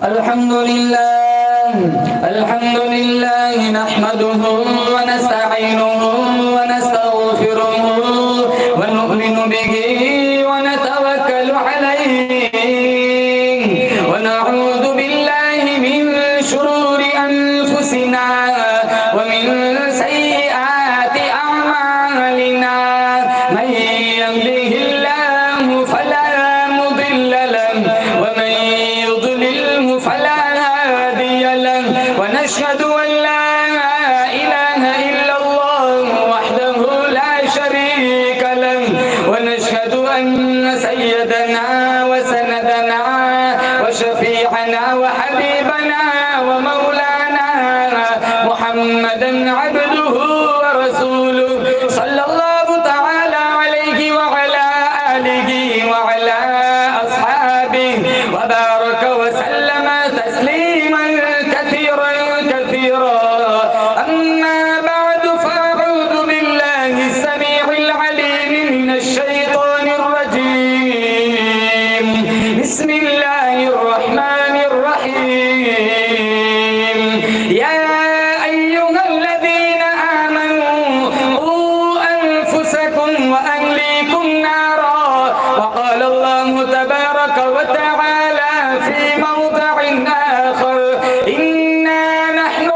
अल्हम्दुलिल्लाह नहमदुहु व नस्तईनुहु व नस्तगफिरुहु व नु'मिनु बिही व नतवक्कलु अलैहि व नऊज़ु बिल्लाहि मिन शुरूरि अनफुसिना व मिन सय्यिआति अअमालिना मन यहदिहिल्लाहु फला मुदिल्ल लहु व मन युद्लिलहु फला हादिय लहु व नशहदु अन ला इलाहा इल्लल्लाहु वहदहु ला शरीका लहु व नशहदु अन्न सय्यदना व सनदना व शफीअना व हबीबना व मौलाना मुहम्मदन अब्दुहु व रसूलुहु सल्लल्लाहु तआला अलैहि व अला आलिहि व अला अस्हाबिहि व बारक व सल्लम तस्लीमन कसीरन कसीरा अम्मा बअद फअऊज़ु बिल्लाहि अस्समीउल अलीम मिनश शैतानिर रजीम बिस्मिल्लाहिर रहमानिर रहीम या अय्युहल्लज़ीना आमनू क़ू अनफुसकुम व अहलीकुम नारा व क़ाल अल्लाहु तबारक व तआला फी मौदि'इन आखर इन्ना नहनु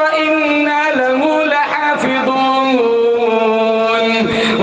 व इन्ना लहु लहाफ़िज़ून व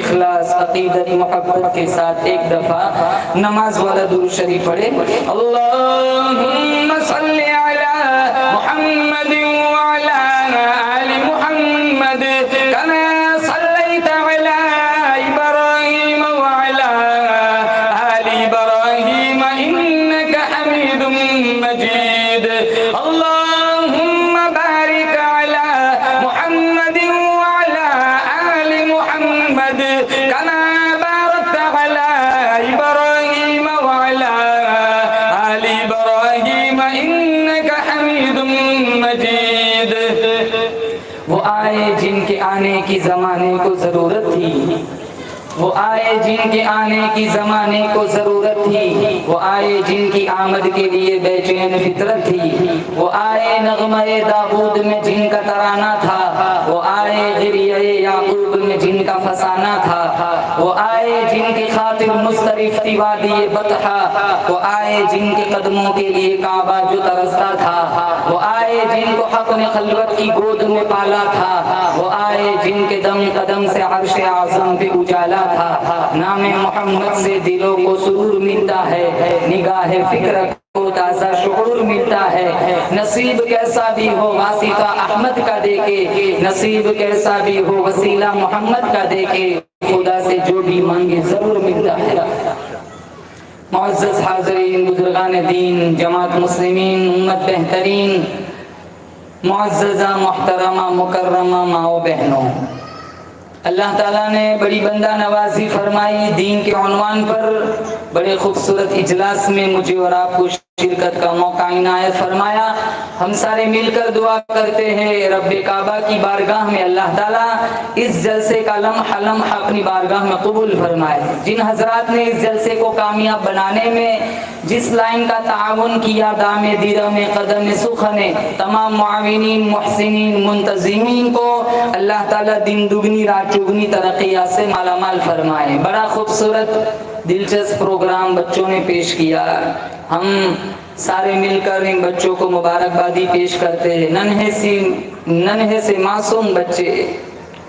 इखलास अकीदत मोहब्बत के साथ एक दफा नमाज वाला दुरूद शरीफ पढ़े। अल्लाहुम्मा सल्ली अला मुहम्मद व अला आलि मुहम्मद कमा सल्लैता अला इब्राहीम व अला आलि इब्राहीम इन्नका हमीदुम मजीद। अल्लाहुम्मा बारिक अला मुहम्मद व अला आलि मुहम्मद कमा बारकता अला इब्राहीम व अला आलि इब्राहीम इन्नका हमीदुम मजीद। वो आए जिनके आने की जमाने को जरूरत थी, वो आए जिनके आने की जमाने को जरूरत थी, वो आए जिनकी आमद के लिए बेचैन फितरत थी, वो आए नगमे दाऊद में जिनका तराना था, वो आए गिरिये याकूब में जिनका फसाना था, वो आए जिनकी खातिर मुस्तरिफ थी वादी बतहा, वो आए जिनके कदमों के लिए काबा जो तरसता था, वो आए जिनको हक ने खलवत की गोद में पाला था, वो आए जिनके दम कदम से अर्श आज़म पे उजाला था। नामे मोहम्मद से दिलों को सुरूर मिलता है, निगाह फिक्र को ताज़ा शुऊर मिलता है। नसीब कैसा भी हो वासिता अहमद का देके, नसीब कैसा भी हो वसीला मोहम्मद का देके, खुदा से जो भी मांगे जरूर मिलता है। मुअज़्ज़ज़ हाज़रीन, बुज़ुर्गान दीन, जमात मुस्लिमीन, उम्मत बेहतरीन, मुअज़्ज़ज़ा मुहतरमा मुकर्रमा माओ बहनों, अल्लाह ताला ने बड़ी बंदा नवाजी फरमाई। दीन के उन्वान पर बड़े खूबसूरत इजलास में मुझे और आपको शिरकत का मौका इनायत फरमाया। हम सारे मिलकर दुआ करते हैं रब्बे काबा की बारगाह में अल्लाह ताला इस जलसे का लम्हा लम्हा अपनी बारगाह में कबूल फरमाए। जिन हजरात ने इस जलसे को कामयाब बनाने में जिस लाइन का ताउन किया, दामे दिरमे कदम सुखने, तमाम मुआविनीन मुहसिनीन मुंतज़िमीन को अल्लाह ताला दिन दुगनी रात चुगनी तरक्कियात से मालामाल फरमाए। बड़ा खूबसूरत दिलचस्प प्रोग्राम बच्चों ने पेश किया। हम सारे मिलकर इन बच्चों को मुबारकबादी पेश करते हैं। नन्हे से मासूम बच्चे,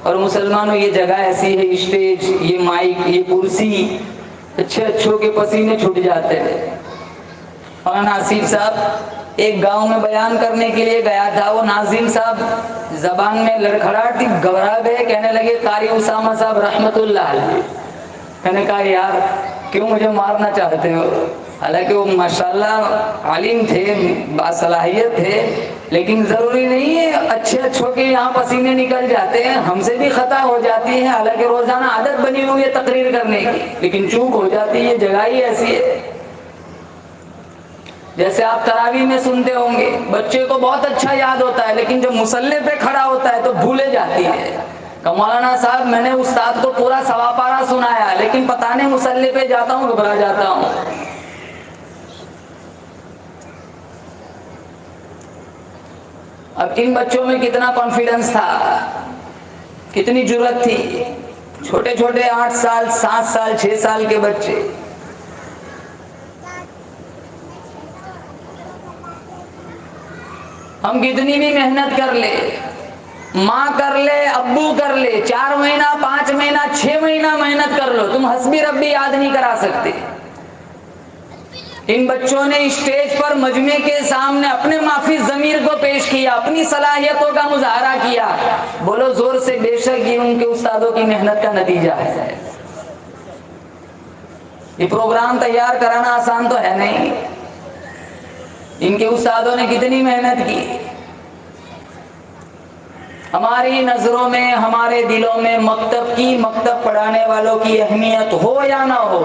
और मुसलमानों ये जगह ऐसी है, स्टेज, ये माइक, ये कुर्सी, अच्छों के पसीने छूट जाते हैं। और नासिब साहब एक गांव में बयान करने के लिए गया था। वो नाजिम साहब जबान में लड़खड़ाहट थी, घबरा गए, कहने लगे कारी उसामा साहब रहमतुल्लाह अलैह। कहने कहा यार क्यों मुझे मारना चाहते हो? हालांकि वो माशाल्लाह आलिम थे, बासलाहियत थे, लेकिन जरूरी नहीं है अच्छे अच्छों के यहाँ पसीने निकल जाते हैं, हमसे भी खता हो जाती है। हालांकि रोजाना आदत बनी हुई है तकरीर करने की, लेकिन चूक हो जाती है, जगह ही ऐसी है। जैसे आप तरावी में सुनते होंगे, बच्चे को बहुत अच्छा याद होता है, लेकिन जब मुसल्ले पे खड़ा होता है तो भूले जाती है। मौलाना साहब मैंने उस्ताद को पूरा सवा पारा सुनाया, लेकिन पता नहीं मुसल्ले पे जाता हूँ घबरा जाता हूँ। अब इन बच्चों में कितना कॉन्फिडेंस था, कितनी जुर्रत थी। छोटे छोटे 8 साल 7 साल 6 साल के बच्चे। हम कितनी भी मेहनत कर ले, माँ कर ले, अब्बू कर ले, 4 महीना 5 महीना 6 महीना मेहनत कर लो, तुम हस्बी रब्बी याद नहीं करा सकते। इन बच्चों ने स्टेज पर मजमे के सामने अपने माफी जमीर को पेश किया, अपनी सलाहियतों का मुजाहरा किया। बोलो जोर से, बेशक ये उनके उस्तादों की मेहनत का नतीजा है। ये प्रोग्राम तैयार कराना आसान तो है नहीं, इनके उस्तादों ने कितनी मेहनत की। हमारी नजरों में, हमारे दिलों में मकतब पढ़ाने वालों की अहमियत हो या ना हो,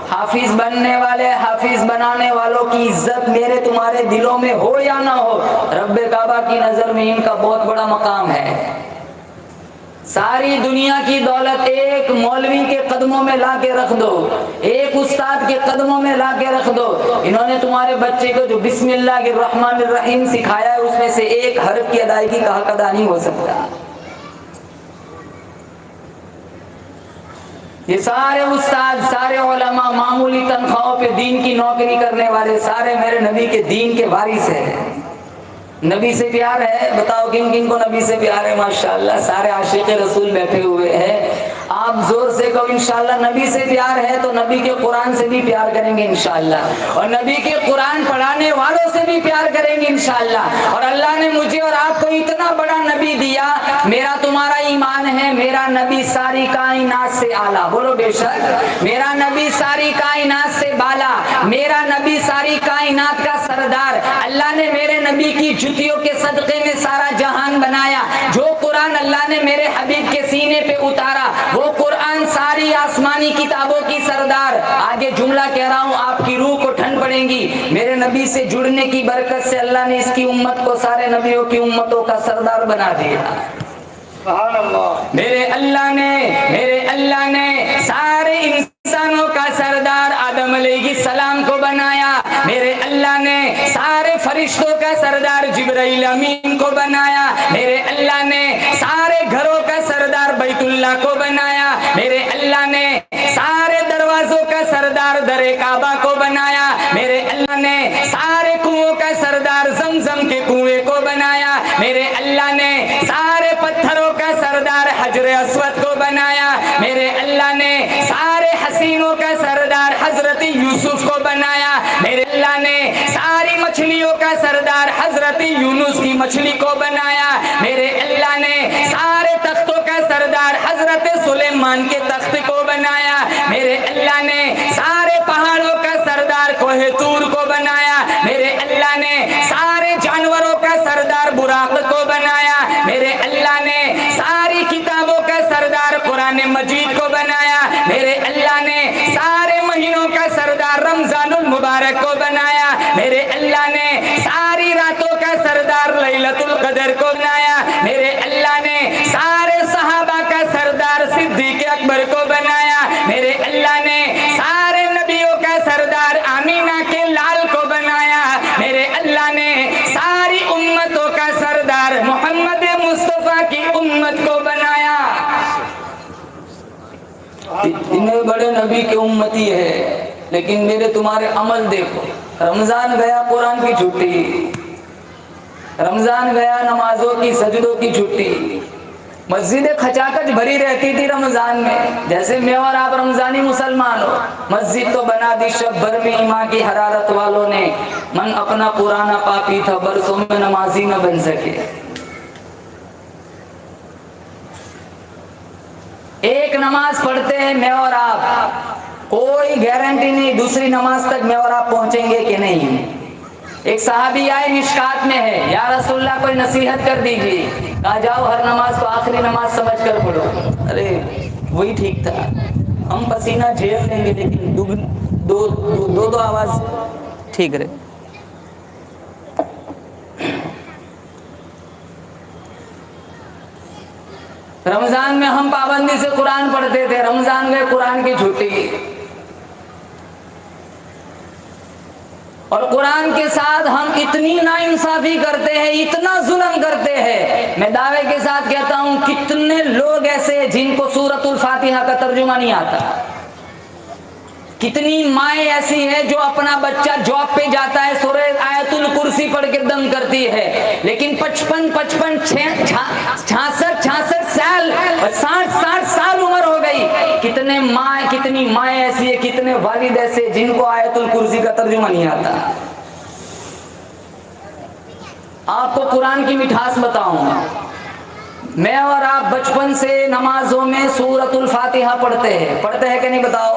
हाफिज बनने वाले, हाफिज बनाने वालों की इज्जत मेरे तुम्हारे दिलों में हो या ना हो, रब्बे काबा की नजर में इनका बहुत बड़ा मकाम है। सारी दुनिया की दौलत एक मौलवी के कदमों में ला के रख दो, एक उस्ताद के कदमों में ला के रख दो। इन्होंने तुम्हारे बच्चे को जो बिस्मिल्लाहिर्रहमानिर्रहीम सिखाया है, उसमें से एक हर्फ की अदायगी का हक अदा नहीं हो सकता। ये सारे उस्ताद, सारे उलमा, मामूली तनख्वाहों पे दीन की नौकरी करने वाले, सारे मेरे नबी के दीन के वारिस हैं। नबी से प्यार है, बताओ किन किन को नबी से प्यार है? माशाल्लाह सारे आशिक़ रसूल बैठे हुए हैं। आप जोर से कहो इंशाल्लाह नबी से प्यार है तो नबी के कुरान से भी प्यार करेंगे इंशाल्लाह, और नबी के कुरान पढ़ाने वालों से भी प्यार करेंगे इंशाल्लाह। और अल्लाह ने मुझे और आपको इतना बड़ा नबी दिया, मेरा तुम्हारा ईमान है मेरा नबी सारी कायनात से आला। बोलो बेशक मेरा नबी सारी कायनात से बाला, मेरा नबी सारी कायनात का सरदार। अल्लाह ने मेरे नबी की जुतियों के सदके में सारा जहान बनाया। जो कुरान अल्लाह ने मेरे हबीब के सीने पे उतारा, वो कुरान सारी आसमानी किताबों की सरदार। आगे जुमला कह रहा हूँ, आपकी रूह को ठंड पड़ेगी। मेरे नबी से जुड़ने की बरकत से अल्लाह ने इसकी उम्मत को सारे नबियों की उम्मतों का सरदार बना दिया। मेरे अल्लाह ने सारे इंसानों का सरदार आदम अलैहिस्सलाम को बनाया। मेरे अल्लाह ने सारे फरिश्तों का सरदार जिब्राइल अमीन को बनाया। मेरे अल्लाह ने सारे घरों का सरदार बैतुल्लाह को बनाया। मेरे अल्लाह ने सारे दरवाजों का सरदार दरे काबा को बनाया। मेरे अल्लाह ने सारे कुओं का सरदार जमजम के कुएं को बनाया। मेरे अल्लाह ने सारे पत्थरों का सरदार हजरे अस्वद को बनाया। मेरे अल्लाह ने सारे हसीनों का सरदार हजरत यूसुफ को बनाया। मेरे अल्लाह ने सारी मछलियों का सरदार हजरत यूनुस की मछली को बनाया। मेरे अल्लाह ने सारे तख्तों का सरदार हजरत सुलेमान के तख्त को बनाया। मेरे अल्लाह ने सारे पहाड़ों का सरदार कोहे तूर को बनाया। मेरे अल्लाह ने सारे जानवरों का सरदार बुराक को बनाया। मेरे अल्लाह ने सारी किताबों का सरदार कुरान मजीद को बनाया। मेरे अल्लाह ने सारे महीनों का सरदार रमजानुल मुबारक को बनाया। मेरे अल्लाह ने सारी रातों का सरदार लैलतुल कदर को बनाया। मेरे अल्लाह ने सारे सहाबा का सरदार सिद्दीक अकबर को बनाया। मेरे अल्लाह ने सारे नबियों का सरदार आमीना के लाल को बनाया। मेरे अल्लाह ने सारी उम्मतों का सरदार मोहम्मद मुस्तफा की उम्मत को बनाया। इतने बड़े नबी के उम्मती है, लेकिन मेरे तुम्हारे अमल देखो। रमजान गया कुरान की छुट्टी, रमजान गया नमाजों की सजदों की छुट्टी, मस्जिदें खचाखच भरी रहती थी रमजान में। जैसे मैं और आप रमजानी मुसलमान हो, मस्जिद तो बना दी शब भर में ईमान की हरारत वालों ने। मन अपना पुराना पापी था, बरसों में नमाजी न बन सके। एक नमाज पढ़ते हैं मैं और आप, कोई गारंटी नहीं दूसरी नमाज तक मैं और आप पहुंचेंगे कि नहीं। एक सहाबी आए, मिशकात में है, या रसूलल्लाह कोई नसीहत कर दीजिए। कहा जाओ हर नमाज को आखिरी नमाज समझ कर पढ़ो। अरे वही ठीक था, हम पसीना झेल लेंगे लेकिन दो आवाज ठीक रहे। रमजान में हम पाबंदी से कुरान पढ़ते थे, रमजान में कुरान की छुट्टी, और कुरान के साथ हम इतनी नाइंसाफी करते हैं, इतना जुल्म करते हैं। मैं दावे के साथ कहता हूं कितने लोग ऐसे जिनको सूरतुल फातिहा का तर्जुमा नहीं आता। कितनी माएँ ऐसी हैं जो अपना बच्चा जॉब पे जाता है, सूरह आयतुल कुर्सी पढ़ के दम करती है, लेकिन 55 66 साल और 60 साल उम्र हो गई। कितनी माएँ ऐसी है, कितने वालिद ऐसे जिनको आयतुल कुर्सी का तर्जुमा नहीं आता। आपको कुरान की मिठास बताऊंगा। मैं और आप बचपन से नमाजों में सूरतुल फातिहा पढ़ते हैं कि नहीं बताओ?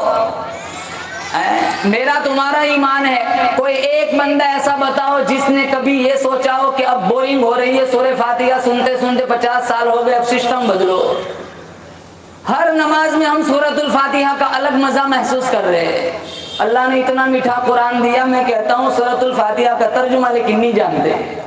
मेरा तुम्हारा ईमान है, कोई एक बंदा ऐसा बताओ जिसने कभी ये सोचा हो कि अब बोरिंग हो रही है सूरह फातिहा सुनते सुनते 50 साल हो गए, अब सिस्टम बदलो। हर नमाज में हम सूरतुल फातिहा का अलग मजा महसूस कर रहे हैं। अल्लाह ने इतना मीठा कुरान दिया, मैं कहता हूँ सूरतुल फातिहा का तर्जुमा लेकिन नहीं जानते।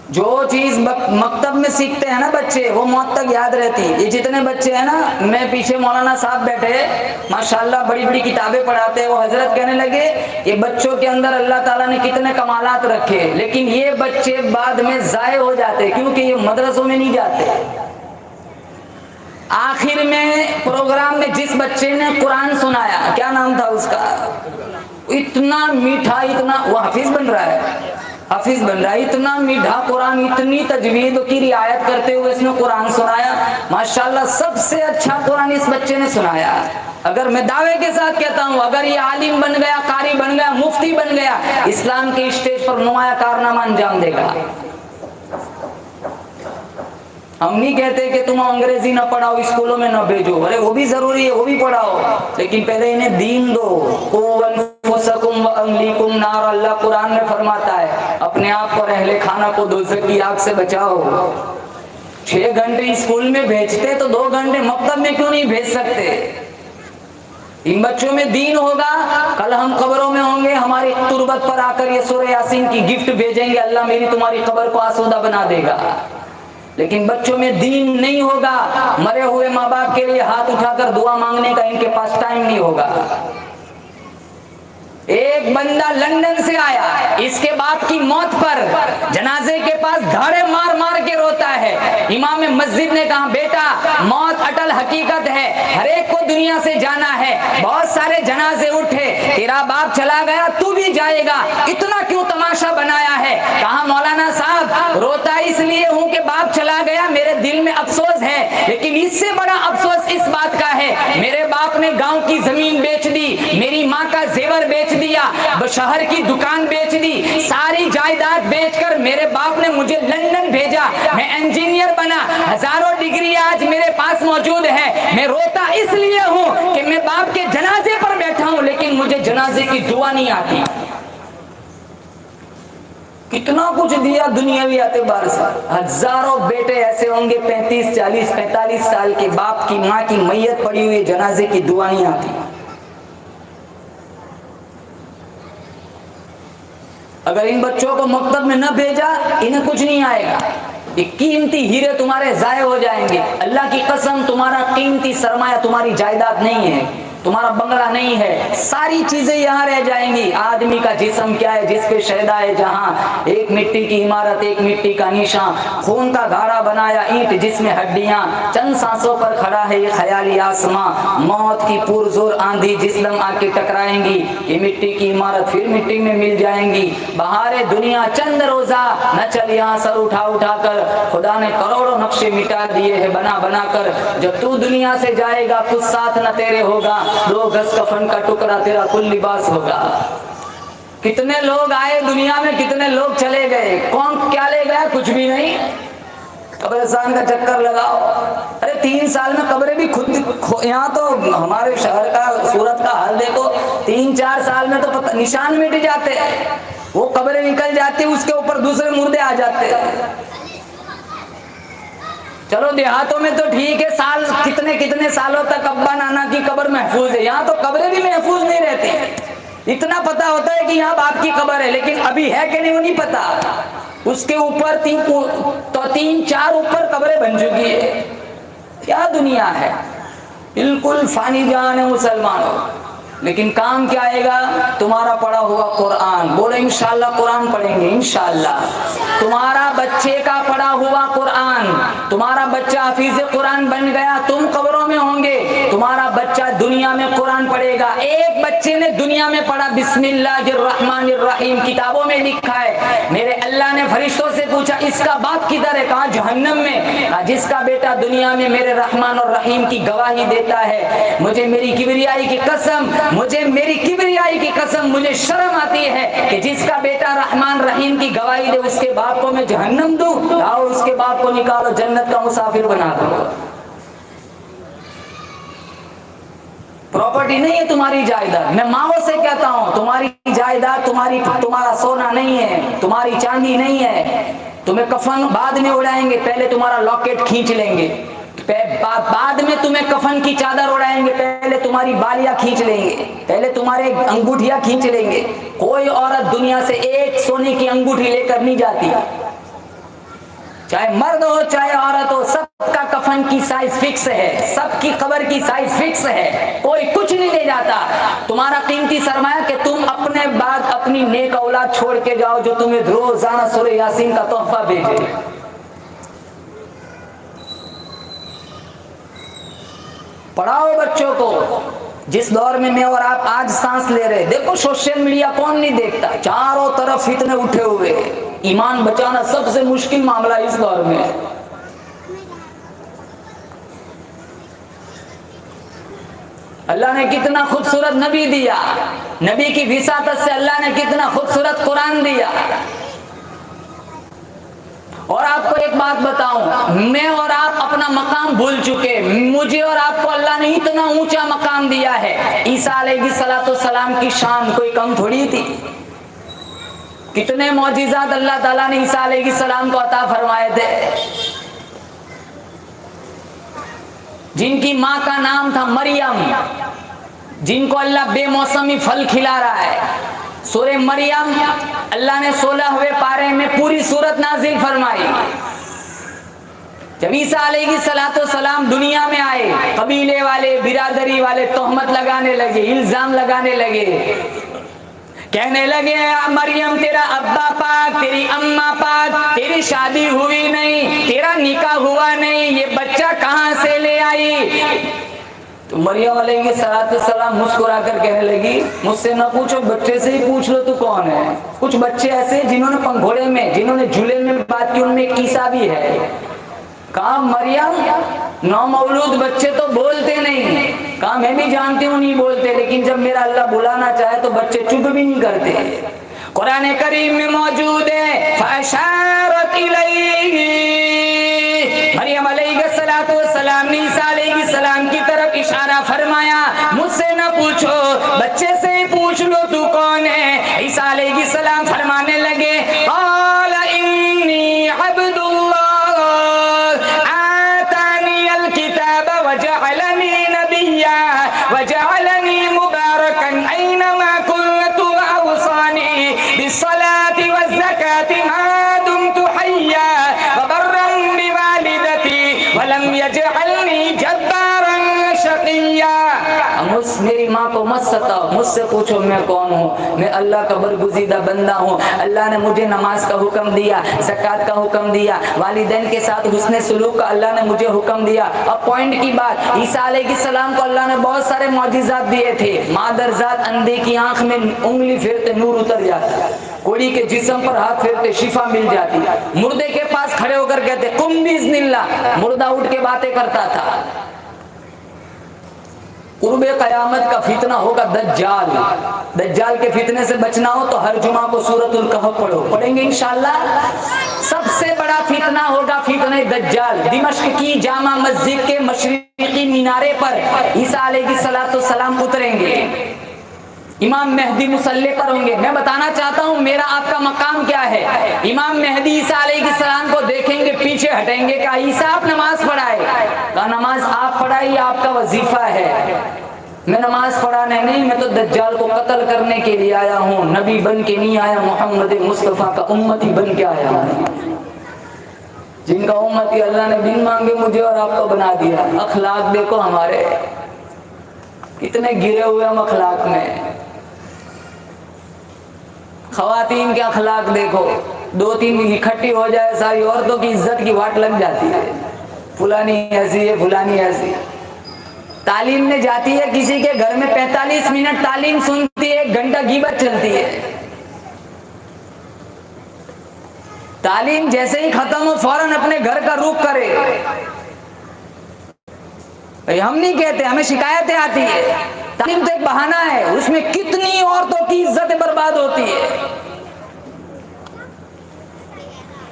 जो चीज मकतब में सीखते हैं ना बच्चे, वो मौत तक याद रहती है। ये जितने बच्चे हैं ना, मैं पीछे मौलाना साहब बैठे माशाल्लाह बड़ी बड़ी किताबें पढ़ाते हैं, वो हजरत कहने लगे ये बच्चों के अंदर अल्लाह ताला ने कितने कमालात रखे, लेकिन ये बच्चे बाद में जाये हो जाते क्योंकि ये मदरसों में नहीं जाते। आखिर में प्रोग्राम में जिस बच्चे ने कुरान सुनाया, क्या नाम था उसका, इतना मीठा, इतना, वो हाफिज बन रहा है, इतना मीठा कुरान, इतनी तजवीद की रियायत करते हुए इसने कुरान सुनाया। माशाल्लाह सबसे अच्छा कुरान इस बच्चे ने सुनाया। अगर मैं दावे के साथ कहता हूँ अगर ये आलिम बन गया, कारी बन गया, मुफ्ती बन गया, इस्लाम के स्टेज पर नुमाया कारनामा अंजाम देगा। हम नहीं कहते कि तुम अंग्रेजी ना पढ़ाओ, स्कूलों में ना भेजो, अरे वो भी जरूरी है, वो भी पढ़ाओ, लेकिन पहले इन्हें दीन दो। अल्लाह कुरान में फरमाता है अपने आप और अहले खाना को दोज़ख की आग से बचाओ। 6 घंटे स्कूल में भेजते तो 2 घंटे मकतब में क्यों नहीं भेज सकते? इन बच्चों में दीन होगा, कल हम कब्रों में होंगे, हमारी तुरबत पर आकर ये सूरह यासीन की गिफ्ट भेजेंगे, अल्लाह मेरी तुम्हारी कब्र को आसूदा बना देगा। लेकिन बच्चों में दीन नहीं होगा, मरे हुए माँ बाप के लिए हाथ उठाकर दुआ मांगने का इनके पास टाइम नहीं होगा। एक बंदा लंदन से आया, इसके बाप की मौत पर जनाजे के पास धाड़े मार मार के रोता है। इमाम मस्जिद ने कहा बेटा मौत अटल हकीकत है, हर एक को दुनिया से जाना है, बहुत सारे जनाजे उठे, तेरा बाप चला गया तू भी जाएगा, इतना क्यों तमाशा बनाया है? कहा मौलाना साहब रोता इसलिए हूँ कि बाप चला गया, मेरे दिल में अफसोस है, लेकिन इससे बड़ा अफसोस इस बात का है मेरे बाप ने गांव की जमीन बेच दी, मेरी माँ का जेवर बेच दिया, शहर की दुकान बेच दी, सारी जायदाद बेचकर मेरे बाप ने मुझे लंदन भेजा, मैं इंजीनियर बना, हजारों डिग्री आज मेरे पास मौजूद है। मैं रोता इसलिए हूँ कि मैं बाप के जनाजे पर बैठा हूँ, लेकिन मुझे जनाजे की दुआ नहीं आती। कितना कुछ दिया दुनियावी एतबार से, हजारों बेटे ऐसे होंगे 35, 40, 45 साल के, बाप की माँ की मैयत पड़ी हुई, जनाजे की दुआ नहीं आती। अगर इन बच्चों को मकतब में न भेजा, इन्हें कुछ नहीं आएगा, ये कीमती हीरे तुम्हारे जाये हो जाएंगे। अल्लाह की कसम तुम्हारा कीमती सरमाया तुम्हारी जायदाद नहीं है, तुम्हारा बंगला नहीं है, सारी चीजें यहाँ रह जाएंगी। आदमी का जिस्म क्या है जिस पे शहदा है जहाँ, एक मिट्टी की इमारत, एक मिट्टी का निशान, खून का घारा बनाया ईंट जिसमें हड्डियां, चंद सांसों पर खड़ा है ये ख्याली आसमां, मौत की पुरजोर आंधी जिस दम आके टकराएंगी, ये मिट्टी की इमारत फिर मिट्टी में मिल जाएंगी। बहारे दुनिया चंद रोजा न चल यहाँ सर उठा उठा कर, खुदा ने करोड़ों नक्शे मिटा दिए है बना बना कर। जब तू दुनिया से जाएगा कुछ साथ न तेरे होगा, 2 गज कफन का टुकड़ा तेरा कुल लिबास होगा। कितने लोग आए दुनिया में, कितने लोग चले गए, कौन क्या ले गया? कुछ भी नहीं। कब्रिस्तान का चक्कर लगाओ। अरे 3 साल में कब्रें भी खुद, यहाँ तो हमारे शहर का सूरत का हाल देखो, 3-4 साल में तो पता निशान मिट जाते हैं, वो कब्रें निकल जाती, उसके ऊपर दूसरे मुर्दे आ जाते हैं। चलो देहातों में तो ठीक है, साल कितने कितने सालों तक अब्बा नाना की कब्र महफूज है, यहाँ तो कब्रें भी महफूज नहीं रहती। इतना पता होता है कि यहाँ बाप की कब्र है, लेकिन अभी है कि नहीं वो नहीं पता। उसके ऊपर 3-4 ऊपर कब्रें बन चुकी है। क्या दुनिया है, बिल्कुल फानी जान है मुसलमानों। लेकिन काम क्या आएगा, तुम्हारा पढ़ा हुआ कुरान। बोले इंशाल्लाह कुरान पढ़ेंगे, इंशाल्लाह। तुम्हारा बच्चे का पढ़ा हुआ कुरान, तुम्हारा बच्चा हाफिज कुरान बन गया, तुम कब्रों में होंगे, तुम्हारा बच्चा दुनिया में कुरान पढ़ेगा। एक बच्चे ने दुनिया में पढ़ा बिस्मिल्लाहिर्रहमानिर्रहीम, किताबों में लिखा है। मेरे अल्लाह ने फरिश्तों से पूछा इसका बाप किधर है, कहा जहन्नम में। कहा जिसका बेटा दुनिया में मेरे रहमान और रहीम की गवाही देता है, मुझे मेरी किबरियाई की कसम, मुझे मेरी किबरियाई की कसम, मुझे शर्म आती है कि जिसका बेटा रहमान रहीम की गवाही दे उसके बाप को मैं जहन्नम दूं। आओ उसके बाप को निकालो, जन्नत का मुसाफिर बना दो। प्रॉपर्टी नहीं है तुम्हारी जायदाद। मैं माओ से कहता हूं, तुम्हारी जायदाद तुम्हारा सोना नहीं है, तुम्हारी चांदी नहीं है। तुम्हें कफन बाद में उड़ाएंगे, पहले तुम्हारा लॉकेट खींच लेंगे, बाद में तुम्हें कफन की चादर उड़ाएंगे, पहले तुम्हारी बालियां खींच लेंगे, पहले तुम्हारे अंगूठियां खींच लेंगे। कोई औरत दुनिया से एक सोने की अंगूठी लेकर नहीं जाती, चाहे मर्द हो चाहे औरत हो, सबका कफन की साइज फिक्स है, सबकी कब्र की साइज फिक्स है, कोई कुछ नहीं ले जाता। तुम्हारा कीमती सरमाया कि तुम अपने बाद अपनी नेक औलाद छोड़ के जाओ जो तुम्हें रोजाना सूरह यासीन का तोहफा भेजे। पढ़ाओ बच्चों को। जिस दौर में मैं और आप आज सांस ले रहे, देखो सोशल मीडिया कौन नहीं देखता, चारों तरफ फितने उठे हुए। ईमान बचाना सबसे मुश्किल मामला इस दौर में। अल्लाह ने कितना खूबसूरत नबी दिया, नबी की विसातत से अल्लाह ने कितना खूबसूरत कुरान दिया। और आपको एक बात बताऊं, मैं और आप अपना मकाम भूल चुके। मुझे और आपको अल्लाह ने इतना ऊंचा मकाम दिया है। ईसा अलैहिस्सलाम की शान कोई कम थोड़ी थी। कितने मौजिज़ात अल्लाह ताला ने ईसा अलैहिस्सलाम को अता फरमाए थे। जिनकी माँ का नाम था मरियम, जिनको अल्लाह बेमौसमी फल खिला रहा है। सूरह मरियम अल्लाह ने 16वें पारे में पूरी सूरत नाजिल फरमाई। जब ईसा अलैहिस्सलाम दुनिया में आए, कबीले वाले, बिरादरी वाले तोहमत लगाने लगे, इल्जाम लगाने लगे, कहने लगे मरियम तेरा अब्बा पाक, तेरी अम्मा पाक, तेरी शादी हुई नहीं, तेरा निकाह हुआ नहीं, ये बच्चा कहां से ले आई। तो मरियम अलैहिस्सलाम मुस्कुरा कर कहने लगी मुझसे ना पूछो, बच्चे से ही पूछ लो तू कौन है। कुछ बच्चे ऐसे जिन्होंने पंघोड़े में, जिन्होंने झूले में बात की, उनमें एक ईसा भी है। कहा मरियम नौ मौलूद बच्चे तो बोलते नहीं। कहा मैं भी जानती हूँ नहीं बोलते, लेकिन जब मेरा अल्लाह बुलाना चाहे तो बच्चे चुप भी नहीं करते। कुरान करीम में मौजूद है फअशारत इलैहि, मरियम अलैहिस्सलाम ने ईसा अलैहिस्सलाम की तरफ इशारा फरमाया, मुझसे ना पूछो, बच्चे से ही पूछ लो तू कौन है। ईसा अलैहिस्सलाम फरमाने लगे क़ाल इन्नी अब्दुल्लाह आतानियल किताब वजअलनी नबिय्या वजअलनी मुबारकन ऐनमा कुन्तु वअवसानी बिस्सलाति वज़्ज़काति मा दुमतु हय्या वबर्रन बिवालिदती वलम यजअलनी जब्बारन शक़िय्या। मेरी माँ को मत सताओ, मुझसे पूछो मैं कौन हूँ। मैं अल्लाह का बरगुज़ीदा बंदा हूँ। अल्लाह ने मुझे नमाज का हुक्म दिया, ज़कात का हुक्म दिया, वालिदैन के साथ हुस्न सुलूक का अल्लाह ने मुझे हुक्म दिया। अब पॉइंट की बात, ईसा अलैहिस्सलाम को अल्लाह ने बहुत सारे मौजिज़ात दिए थे। मादरजात अंधे की आंख में उंगली फेरते नूर उतर जाता, कोड़ी के जिस्म पर हाथ फेरते शिफा मिल जाती, मुर्दे के पास खड़े होकर कहते कुम बिइज़्निल्लाह, मुर्दा उठ के बातें करता था। कुर्बे क़यामत का फितना होगा दज्जाल। दज्जाल के फितने से बचना हो तो हर जुमा को सूरतुल कहफ पढ़ो, पढ़ेंगे इंशाअल्लाह। सबसे सबसे बड़ा फितना होगा फितने दज्जाल। दिमश्क की जामा मस्जिद के मशरिकी मीनारे पर ईसा अलैहिस्सलाम उतरेंगे, इमाम मेहदी मुसल्ले पर होंगे। मैं बताना चाहता हूं मेरा आपका मकाम क्या है। इमाम मेहदी ईसा अलैहिस्सलाम को देखेंगे, पीछे हटेंगे, कहा ईसा आप नमाज पढ़ाए, कहा नमाज आप पढ़ाई, आपका वजीफा है। मैं नमाज पढ़ाने नहीं, मैं तो दज्जाल को कत्ल करने के लिए आया हूँ, नबी बन के नहीं आया, मोहम्मद मुस्तफ़ा का उम्मती बन के आया हूँ। जिनका उम्मती अल्लाह ने बिन मांगे मुझे और आपको बना दिया। अखलाक देखो हमारे, कितने गिरे हुए हम अखलाक में। खवातीन के अखलाक देखो, 2-3 इकट्ठी हो जाए सारी औरतों की इज्जत की वाट लग जाती है, फुलानी ऐसी है, फुलानी ऐसी। तालीम में जाती है किसी के घर में, 45 मिनट तालीम सुनती है, 1 घंटा गीबत चलती है। तालीम जैसे ही खत्म हो फौरन अपने घर का रुख करे। हम नहीं कहते, हमें शिकायतें आती है। तालीम तो एक बहाना है, उसमें कितनी औरतों की इज्जत बर्बाद होती है।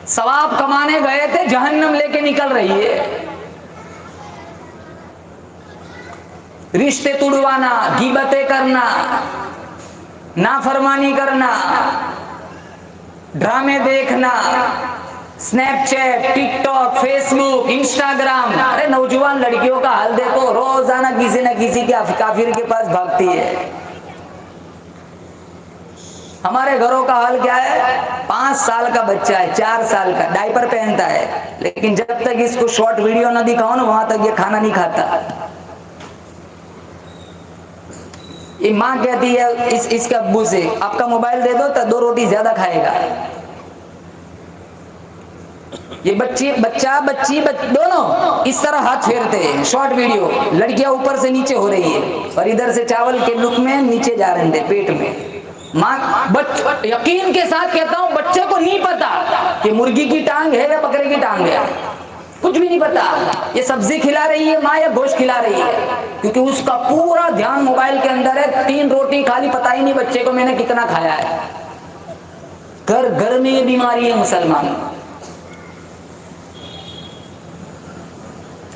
सवाब कमाने गए थे, जहन्नम लेके निकल रही है। रिश्ते तुड़वाना, गीबतें करना, नाफरमानी करना, ड्रामे देखना, स्नैपचैट, टिकटॉक, फेसबुक, इंस्टाग्राम। अरे नौजवान लड़कियों का हाल देखो, रोजाना किसी न किसी के काफिर के पास भागती है। हमारे घरों का हाल क्या है? 5 साल का बच्चा है, 4 साल का, डायपर पहनता है, लेकिन जब तक इसको शॉर्ट वीडियो ना दिखाओ ना, वहां तक ये खाना नहीं खाता। ये माँ कहती है इसके अब्बू से, आपका मोबाइल दे दो तो 2 रोटी ज्यादा खाएगा। ये बच्ची दोनों इस तरह हाथ फेरते हैं, शॉर्ट वीडियो। लड़कियां ऊपर से नीचे हो रही है और इधर से चावल के लुक में नीचे जा रहे हैं पेट में। माँ यकीन के साथ कहता हूँ, बच्चे को नहीं पता कि मुर्गी की टांग है या बकरे की टांग है, कुछ भी नहीं पता। ये सब्जी खिला रही है माँ या गोश्त खिला रही है, क्योंकि उसका पूरा ध्यान मोबाइल के अंदर है। 3 रोटी खाली, पता ही नहीं बच्चे को मैंने कितना खाया है। घर घर में ये बीमारी है मुसलमान।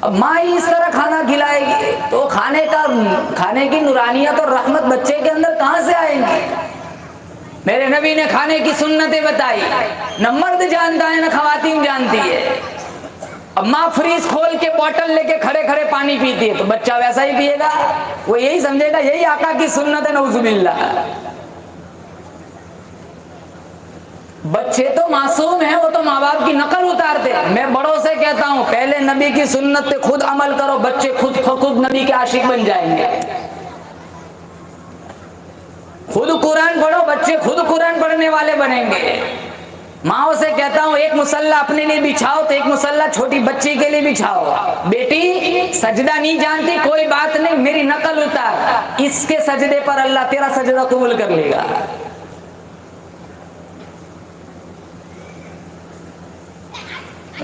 अब माँ ही इस तरह खाना खिलाएगी तो खाने की नूरानियत और रहमत बच्चे के अंदर कहां से आएंगी? मेरे नबी ने खाने की सुन्नतें बताई, न मर्द जानता है न खवातीन जानती है। अब माँ फ्रीज खोल के बोतल लेके खड़े खड़े पानी पीती है तो बच्चा वैसा ही पिएगा, वो यही समझेगा यही आका की सुन्नत है, नऊजुबिल्लाह। बच्चे तो मासूम हैं, वो तो माँ बाप की नकल उतारते। मैं बड़ों से कहता हूँ पहले नबी की सुन्नत पे खुद अमल करो, बच्चे खुद नबी के आशिक बन जाएंगे। खुद कुरान पढ़ो, बच्चे खुद कुरान पढ़ने वाले बनेंगे। माओ से कहता हूँ एक मुसल्ला अपने लिए बिछाओ तो एक मुसल्ला छोटी बच्ची के लिए बिछाओ। बेटी सजदा नहीं जानती, कोई बात नहीं, मेरी नकल उतार, इसके सजदे पर अल्लाह तेरा सजदा कबूल कर लेगा।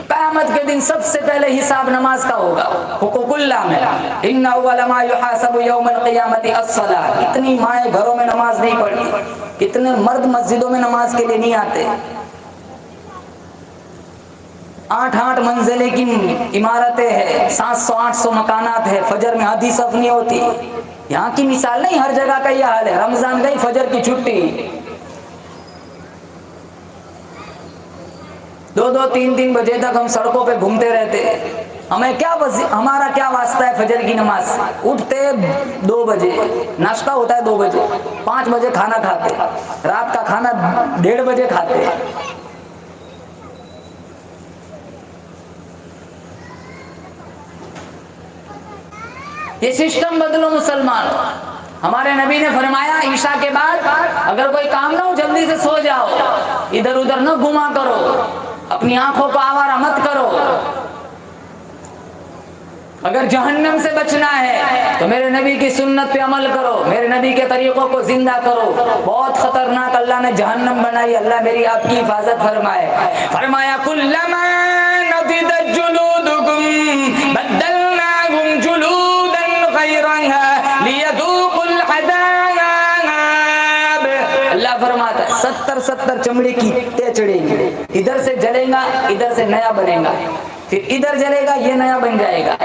क़यामत के दिन सबसे पहले हिसाब नमाज का होगा। हुकूकुल्लाह में इन्ना अव्वल मा युहासबु यौमल क़ियामति अस्सलाह। कितनी माएँ घरों में नमाज नहीं पढ़ती, कितने मर्द मस्जिदों में नमाज के लिए नहीं आते। 8-8 मंजिले की इमारतें हैं, 700-800 मकानात है, फजर में आधी सफ नहीं होती। यहाँ की मिसाल नहीं, हर जगह का यह हाल है। रमजान गई, फजर की छुट्टी, 2-2, 3-3 बजे तक हम सड़कों पे घूमते रहते। हमारा क्या वास्ता है फजर की नमाज? उठते 2 बजे, नाश्ता होता है 2 बजे, 5 बजे खाना खाते, रात का खाना 1:30 बजे खाते। ये सिस्टम बदलो मुसलमान। हमारे नबी ने फरमाया ईशा के बाद अगर कोई काम ना हो जल्दी से सो जाओ, इधर उधर न घुमा करो, अपनी आंखों को आवारा मत करो। अगर जहन्नम से बचना है तो मेरे नबी की सुन्नत पे अमल करो, मेरे नबी के तरीकों को जिंदा करो। बहुत खतरनाक अल्लाह ने जहन्नम बनाई, अल्लाह मेरी आपकी हिफाजत फरमाए। फरमाया कुल्लमा नदिदत जुलूदुकुम बद्दलनाहुम जुलूदन गैरहा लियदूकुल अज़ाब। अल्लाह फरमाता है 70 चमड़े की ईंटें चढ़ेंगी, इधर से जलेगा, इधर से नया बनेगा, फिर इधर जलेगा, ये नया बन जाएगा,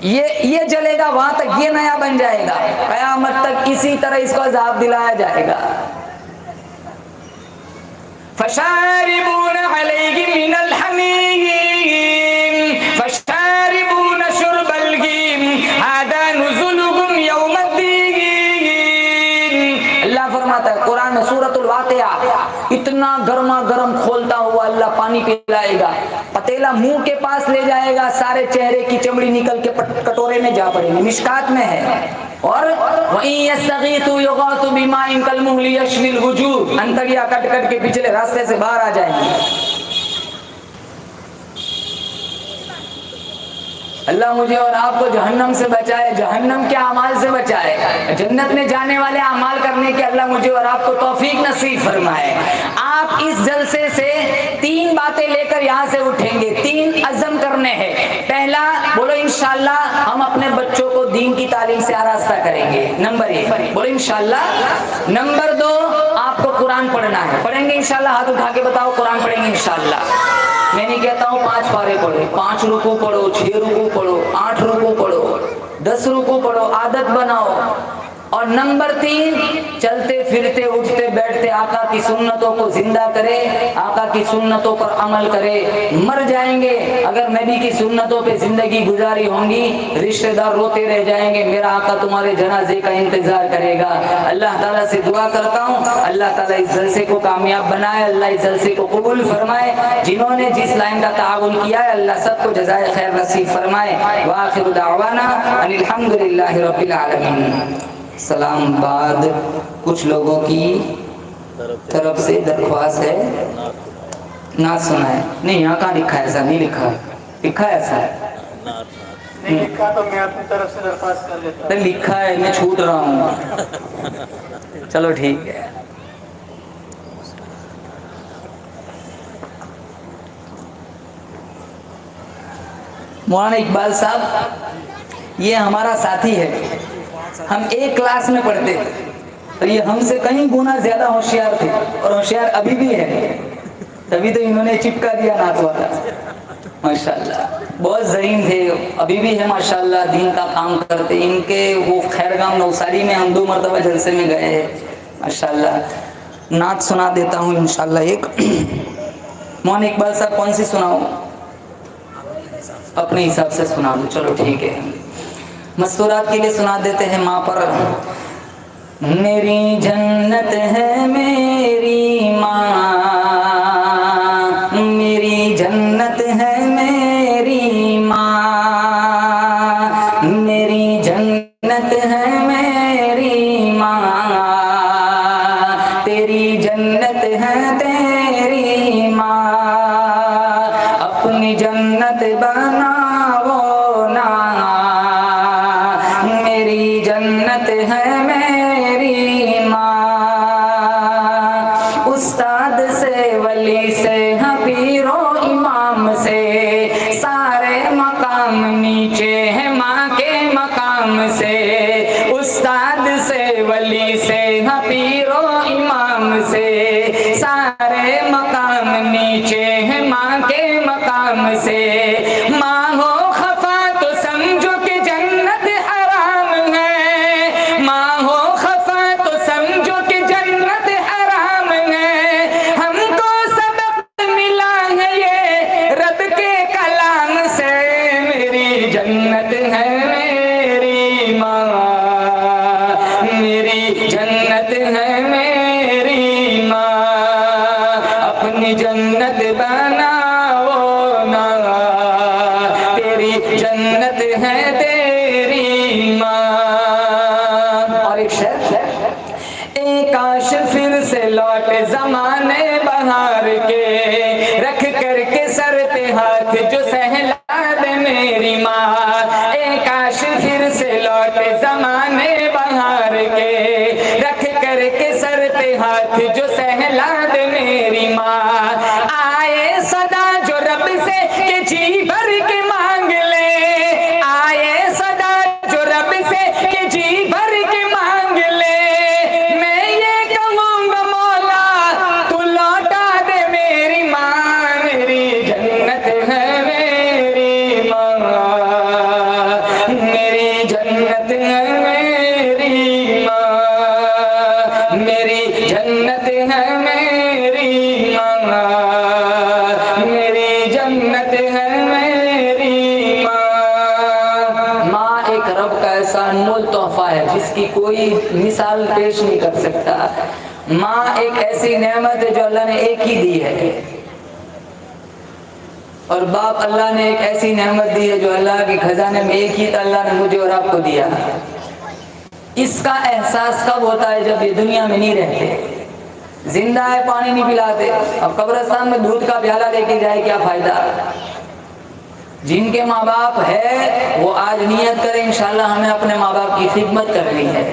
ये जलेगा, वहां तक ये नया बन जाएगा, कयामत तक इसी तरह इसको अज़ाब दिलाया जाएगा। फशारिबून अलैहि मिनल हमीम फशारिबून शुरबल हीम हादा नुज़ुलुहुम यौमद्दीन। अल्लाह फरमाता है कुरान में सूरतुल वाक़िया, इतना गर्मा गर्म खोलता हुआ अल्लाह पानी पिलाएगा, पतेला मुंह के पास ले जाएगा, सारे चेहरे की चमड़ी निकल के कटोरे में जा पड़ेगी, मिशकात में है। और अंतड़िया कट कट के पिछले रास्ते से बाहर आ जाएंगे। अल्लाह मुझे और आपको जहन्नम से बचाए, जहन्नम के अमाल से बचाए, जन्नत में जाने वाले अमाल करने के अल्लाह मुझे और आपको तौफीक नसीब फरमाए। आप इस जलसे से 3 बातें लेकर यहाँ से उठेंगे, 3 अज़म करने हैं। पहला, बोलो इंशाअल्लाह हम अपने बच्चों को दीन की तालीम से आरास्ता करेंगे, नंबर 1, बोलो इंशाअल्लाह। नंबर 2, आपको कुरान पढ़ना है, पढ़ेंगे इंशाअल्लाह, हाथ उठा के बताओ कुरान पढ़ेंगे इंशाअल्लाह। मैं नहीं कहता हूँ 5 पारे पढ़ो, 5 रुकू पढ़ो, 6 रुकू पढ़ो, 8 रुकू पढ़ो, 10 रुकू पढ़ो, आदत बनाओ। और नंबर 3, चलते फिरते उठते बैठते आका की सुन्नतों को जिंदा करे, आका की सुन्नतों पर अमल करे। मर जाएंगे अगर नबी की सुन्नतों पे जिंदगी गुजारी होंगी, रिश्तेदार रोते रह जाएंगे, मेरा आका तुम्हारे जनाजे का इंतजार करेगा। अल्लाह ताला से दुआ करता हूँ, अल्लाह ताला इस जलसे को कामयाब बनाए, अल्लाह इस जलसे को कबूल फरमाए। जिन्होंने जिस लाइन का ताउन किया है अल्लाह सबको जज़ाए खैर नसीब फरमाए। व आखिरु दावाना अनिल हम्दुलिल्लाहि रब्बिल आलमीन। सलाम बाद कुछ लोगों की तरफ से दरख्वास्त है, नात सुनाए। नहीं, यहाँ कहाँ लिखा है, ऐसा नहीं लिखा, लिखा है ऐसा नहीं लिखा तो मैं अपनी तरफ से दरख्वास्त कर लेता हूँ। लिखा है, मैं छूट रहा हूँ। चलो ठीक है। मौलाना इकबाल साहब ये हमारा साथी है, हम एक क्लास में पढ़ते थे और ये हमसे कहीं गुना ज्यादा होशियार थे और होशियार अभी भी है, तभी तो इन्होंने चिपका दिया नात वाला। माशाल्लाह बहुत ज़हीन थे, अभी भी है माशाल्लाह, दीन का काम करते। इनके वो खैरगाम नौसारी में हम 2 मरतबा जलसे में गए हैं माशाल्लाह। नात सुना देता हूँ इंशाल्लाह एक। मौलाना इकबाल साहब कौन सी सुनाऊँ? अपने हिसाब से सुना दो, चलो ठीक है। मस्तूरात के लिए सुना देते हैं माँ पर। मेरी जन्नत है मेरी माँ, मेरी जन्नत है मेरी माँ, मेरी जन्नत है मेरी माँ, तेरी जन्नत है तेरी माँ, अपनी जन्नत बनाओ ना, मेरी जन्नत है मेरी माँ। उस्ताद से वली से हबीरो इमाम से सारे मकाम नीचे है माँ के मकाम से। उस्ताद से वली से हबीरो इमाम से सारे मकाम नीचे है माँ के मकाम से। माँ हो खफा तो समझो कि जन्नत हराम है, माँ हो खफा तो समझो कि जन्नत हराम है। हमको सबक मिला है ये रब के कलाम से, मेरी जन्नत है मेरी माँ, मेरी जन्नत है मेरी माँ, अपनी जन्नत बनाओ ना, तेरी जन्नत है तेरी माँ। और एक शेर, एक काश फिर से लौट जमाने बहार के, रख करके सर पे हाथ जो सहला दे मेरी माँ। एक काश फिर से लौट जमाने बहार के, रख करके सर पे हाथ जो सहला दे मेरी माँ। आए सदा जो रब से कि जी भर के मांग ले, आए सदा जो रब से कि जी भर के मांग ले। मैं ये कहूँगा मौला जन्नत है मेरी माँ, मेरी जन्नत है मेरी माँ, मेरी जन्नत है मेरी माँ। माँ एक रब का ऐसा अनमोल तोहफा है जिसकी कोई मिसाल पेश नहीं कर सकता। माँ एक ऐसी नेमत है जो अल्लाह ने एक ही दी है, और बाप अल्लाह ने एक ऐसी नेमत दी है जो अल्लाह के खजाने में एक ही अल्लाह ने मुझे और आपको दिया। इसका एहसास कब होता है? जब ये दुनिया में नहीं रहते, जिंदा है पानी नहीं पिलाते, अब कब्रिस्तान में दूध का प्याला लेके जाए क्या फायदा। जिनके माँ बाप है वो आज नियत करें इंशाल्लाह हमें अपने माँ बाप की खिदमत करनी है।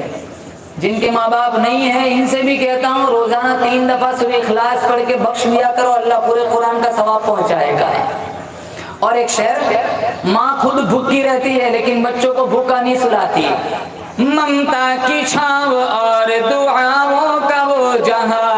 जिनके माँ बाप नहीं है इनसे भी कहता हूँ रोजाना 3 दफा सूरह इखलास पढ़ के बख्श दिया करो, अल्लाह पूरे कुरान का सवाब पहुंचाएगा। और एक शेर, माँ खुद भूखी रहती है लेकिन बच्चों को भूखा नहीं सुलाती। ममता की छाँव और दुआओं का वो जहां,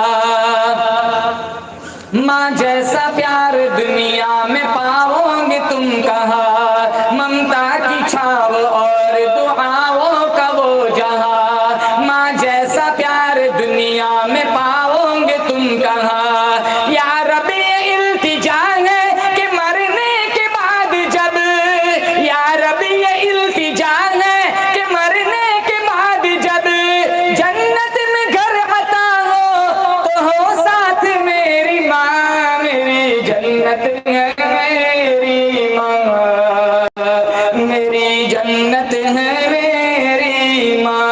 माँ जैसा प्यार दुनिया में पाओगे तुम कहाँ। ममता की छाँव और दुआओं का वो जहां, माँ जैसा प्यार दुनिया में पाओगे तुम कहाँ। या रब्बी इल्तिजा है कि मरने के बाद जब, या रब्बी ये इल्तिजा है कि मरने के बाद जब जन्नत में घर अता हो तो हो साथ मेरी माँ, मेरी जन्नत है मेरी माँ, मेरी जन्नत है मेरी माँ।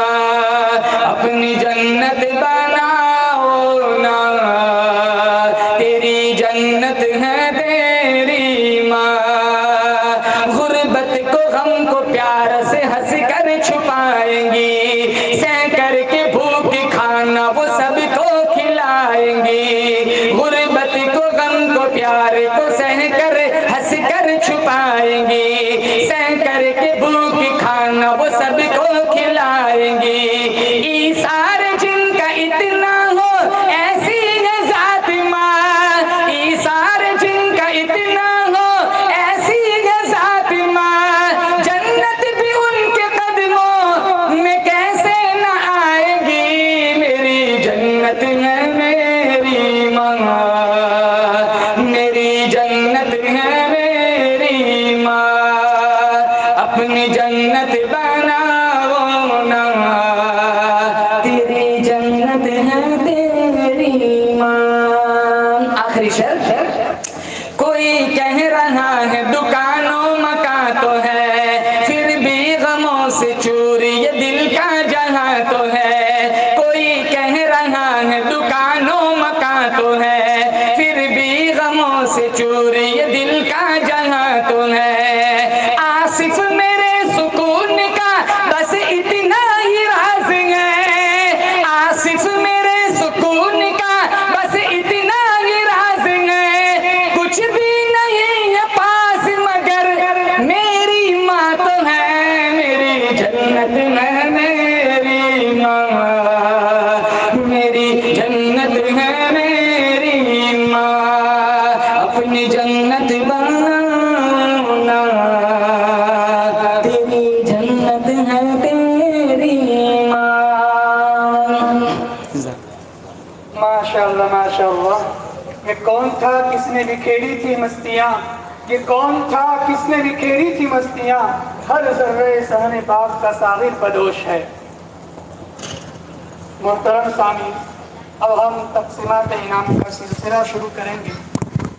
अपनी जन्नत बनाओ ना, तेरी जन्नत है तेरी माँ। गुर्बत को गम को प्यार से हंस कर छुपाएंगी, सह करके भूख खाना वो सबको खिलाएंगी। गुर्बत को गम को प्यार को सह कर हंस कर छुपाएंगी, सह करके भूख खाना वो सबको खिलाएंगी। ईसार जिनका इतना हो ऐसी है जात माँ, ईसार जिनका इतना हो ऐसी है जात माँ। जन्नत भी उनके कदमों में कैसे न आएगी, मेरी जन्नत है मेरी माँ, मेरी जन्नत है मेरी माँ। अपनी जन्नत बनाओ ना, तेरी जन्नत है तेरी माँ। आखिरी शेर, कोई कह रहा है दुकानों मकान तो है, फिर भी गमों से चूर ये दिल का जहां तो है। कोई कह रहा है दुकानों मकान तो है, फिर भी गमों से चूर ये दिल का जहां तो है। आसिफ मेरे सुकून का बस इतना ही राज है, आसिफ मेरे सुकून का बस इतना ही राज है। कुछ भी नहीं है पास मगर मेरी माँ तो है, मेरी जन्नत है मेरी माँ, मेरी जन्नत है मेरी माँ। अपनी जन्नत बनाओ ना, तेरी जन्नत है तेरी माँ। माशाअल्लाह माशाअल्लाह। ये कौन था किसने बिखेरी थी मस्तियाँ, ये कौन था किसने बिखेरी थी मस्तियाँ। हर जर्रे सहने पाक का सागिर बदोश है। मोहतरम सामी, अब हम तक़सीमात इनाम का सिलसिला शुरू करेंगे।